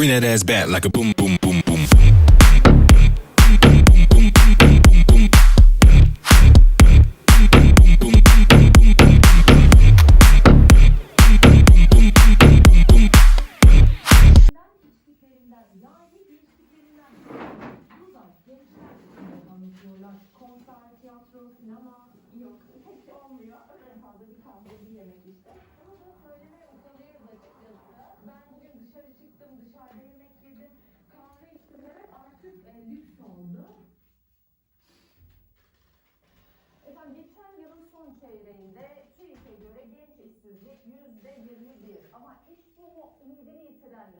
Bring that ass back like a boom, boom, boom, boom. Konser, tiyatro, sinema yok. Hiç olmuyor. En fazla bir kahve, bir yemek işte. Ama da söylemeye utanıyoruz açıkçası. Ben bugün dışarı çıktım, dışarıda yemek yedim, kahve içtim demek artık lüks oldu. Efendim geçen yılın son çeyreğinde TÜİK'e göre genç işsizlik %21 ama iş bumu ümidini